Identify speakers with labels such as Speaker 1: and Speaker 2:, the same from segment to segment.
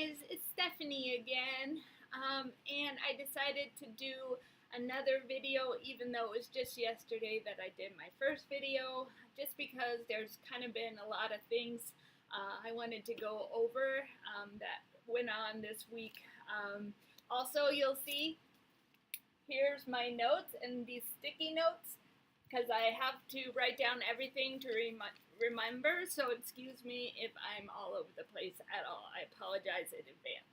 Speaker 1: guys, it's Stephanie again, and I decided to do another video even though it was just yesterday that I did my first video, just because there's kind of been a lot of things I wanted to go over that went on this week. Also, you'll see, here's my notes and these sticky notes, because I have to write down everything to remember, so excuse me if I'm all over the place at all. I apologize in advance.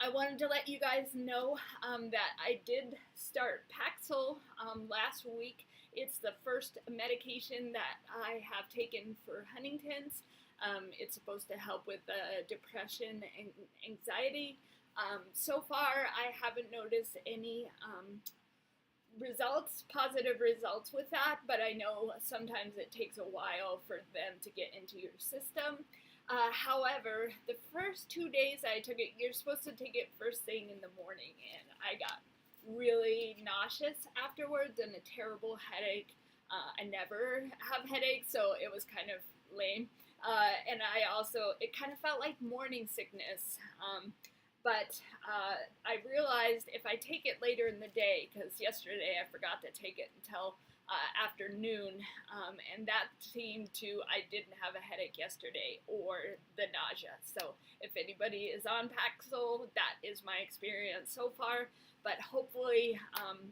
Speaker 1: I wanted to let you guys know that I did start Paxil last week. It's the first medication that I have taken for Huntington's. It's supposed to help with depression and anxiety. So far, I haven't noticed any positive results with that, but I know sometimes it takes a while for them to get into your system. However, the first 2 days I took it, you're supposed to take it first thing in the morning, and I got really nauseous afterwards and a terrible headache. I never have headaches, so it was kind of lame. And it kind of felt like morning sickness. But I realized if I take it later in the day, because yesterday I forgot to take it until afternoon, and that seemed to, I didn't have a headache yesterday or the nausea. So if anybody is on Paxil, that is my experience so far. But hopefully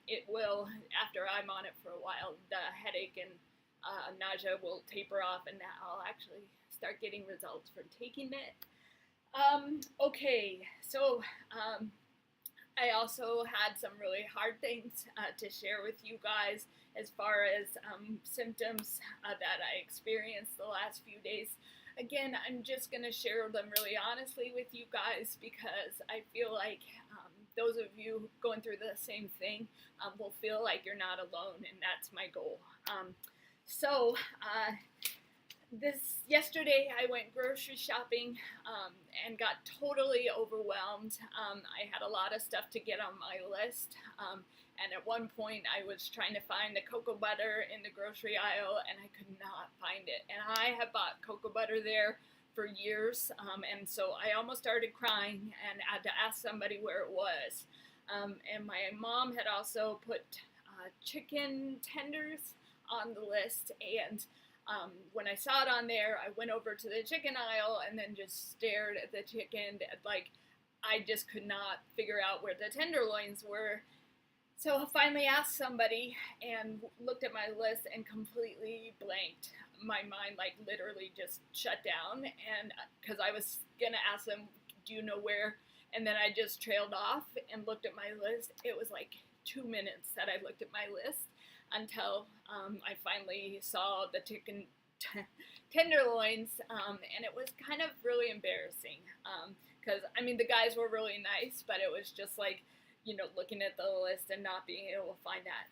Speaker 1: it will, after I'm on it for a while, the headache and nausea will taper off, and I'll actually start getting results from taking it. Okay, so I also had some really hard things to share with you guys as far as symptoms that I experienced the last few days. Again, I'm just going to share them really honestly with you guys, because I feel like those of you going through the same thing will feel like you're not alone, and that's my goal. Yesterday I went grocery shopping and got totally overwhelmed. I had a lot of stuff to get on my list, and at one point I was trying to find the cocoa butter in the grocery aisle, and I could not find it. And I have bought cocoa butter there for years, and so I almost started crying and had to ask somebody where it was. And my mom had also put chicken tenders on the list, and when I saw it on there, I went over to the chicken aisle and then just stared at the chicken. I just could not figure out where the tenderloins were. So I finally asked somebody and looked at my list and completely blanked. My mind literally just shut down, and because I was going to ask them, do you know where? And then I just trailed off and looked at my list. It was like 2 minutes that I looked at my list until I finally saw the chicken tenderloins, and it was kind of really embarrassing, because, the guys were really nice, but it was just like, looking at the list and not being able to find that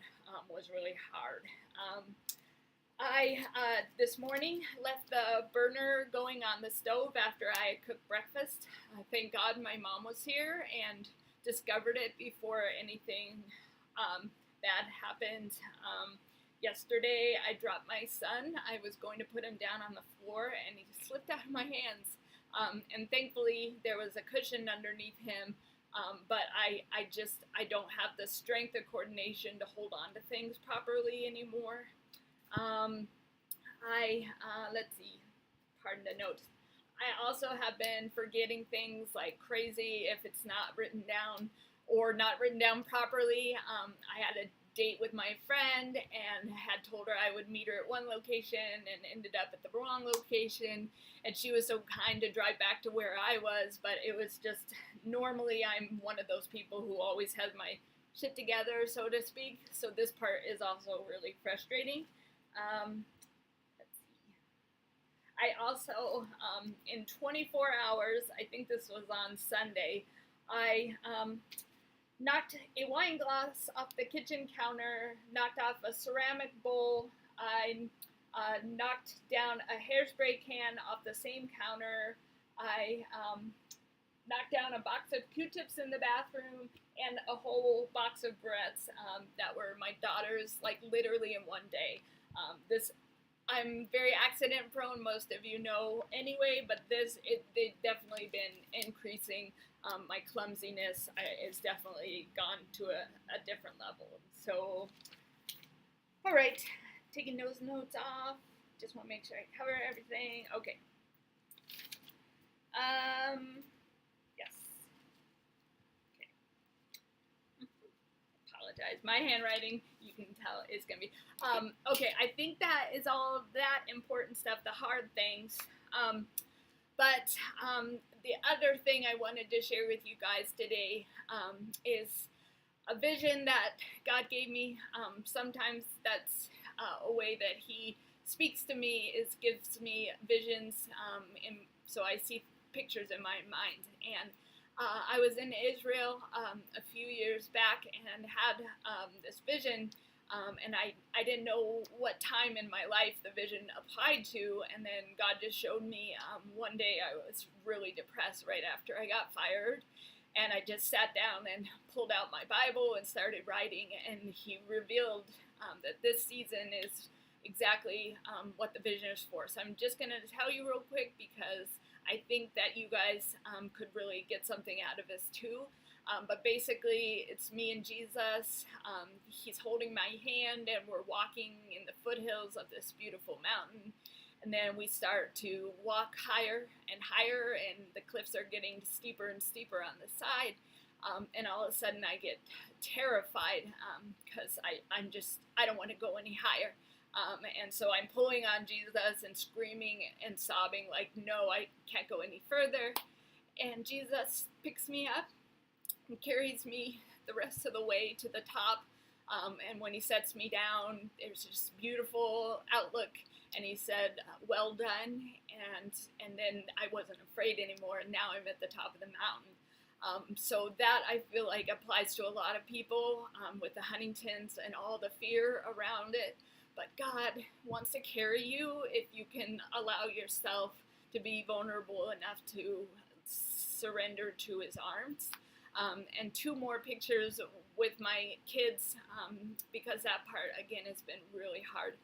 Speaker 1: was really hard. I, this morning, left the burner going on the stove after I cooked breakfast. Thank God my mom was here and discovered it before anything bad happened. Yesterday I dropped my son. I was going to put him down on the floor, and he slipped out of my hands. And thankfully there was a cushion underneath him, but I don't have the strength or coordination to hold on to things properly anymore. Let's see, pardon the notes. I also have been forgetting things like crazy if it's not written down or not written down properly. I had a date with my friend and had told her I would meet her at one location and ended up at the wrong location, and she was so kind to drive back to where I was, but it was just, normally I'm one of those people who always has my shit together, so to speak, so this part is also really frustrating. Let's see. I also, in 24 hours, I think this was on Sunday, I knocked a wine glass off the kitchen counter, knocked off a ceramic bowl, I knocked down a hairspray can off the same counter, I knocked down a box of Q-tips in the bathroom, and a whole box of barrettes that were my daughter's, literally in one day. I'm very accident prone, most of you know anyway, but they've definitely been realizing my clumsiness is definitely gone to a different level. So, all right, taking those notes off. Just want to make sure I cover everything. Okay. Yes. Okay. Apologize. My handwriting, you can tell, is going to be. Okay, I think that is all that important stuff, the hard things. But the other thing I wanted to share with you guys today is a vision that God gave me. Sometimes that's a way that He speaks to me, is gives me visions, so I see pictures in my mind. And I was in Israel a few years back and had this vision. And I didn't know what time in my life the vision applied to, and then God just showed me one day I was really depressed right after I got fired, and I just sat down and pulled out my Bible and started writing, and He revealed that this season is exactly what the vision is for. So I'm just going to tell you real quick because I think that you guys could really get something out of this too. But basically, it's me and Jesus. He's holding my hand, and we're walking in the foothills of this beautiful mountain. And then we start to walk higher and higher, and the cliffs are getting steeper and steeper on the side. And all of a sudden, I get terrified because I don't want to go any higher. And so I'm pulling on Jesus and screaming and sobbing like, no, I can't go any further. And Jesus picks me up and carries me the rest of the way to the top. And when He sets me down, there's this beautiful outlook. And He said, well done. And then I wasn't afraid anymore. And now I'm at the top of the mountain. So that I feel like applies to a lot of people with the Hungtingtons and all the fear around it. But God wants to carry you if you can allow yourself to be vulnerable enough to surrender to His arms. And 2 more pictures with my kids, because that part, again, has been really hard,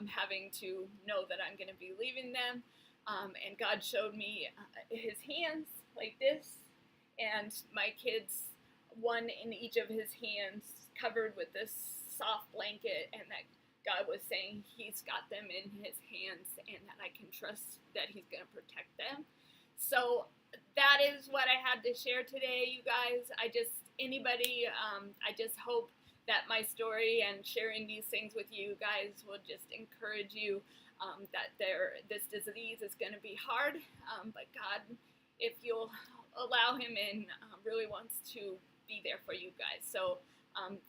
Speaker 1: having to know that I'm going to be leaving them. And God showed me His hands like this, and my kids, one in each of His hands, covered with this soft blanket, and that God was saying He's got them in His hands and that I can trust that He's going to protect them. So that is what I had to share today, you guys. I just hope that my story and sharing these things with you guys will just encourage you that this disease is going to be hard, but God, if you'll allow Him in, really wants to be there for you guys. So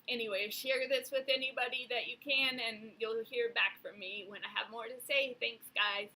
Speaker 1: anyway, share this with anybody that you can, and you'll hear back from me when I have more to say. Thanks, guys.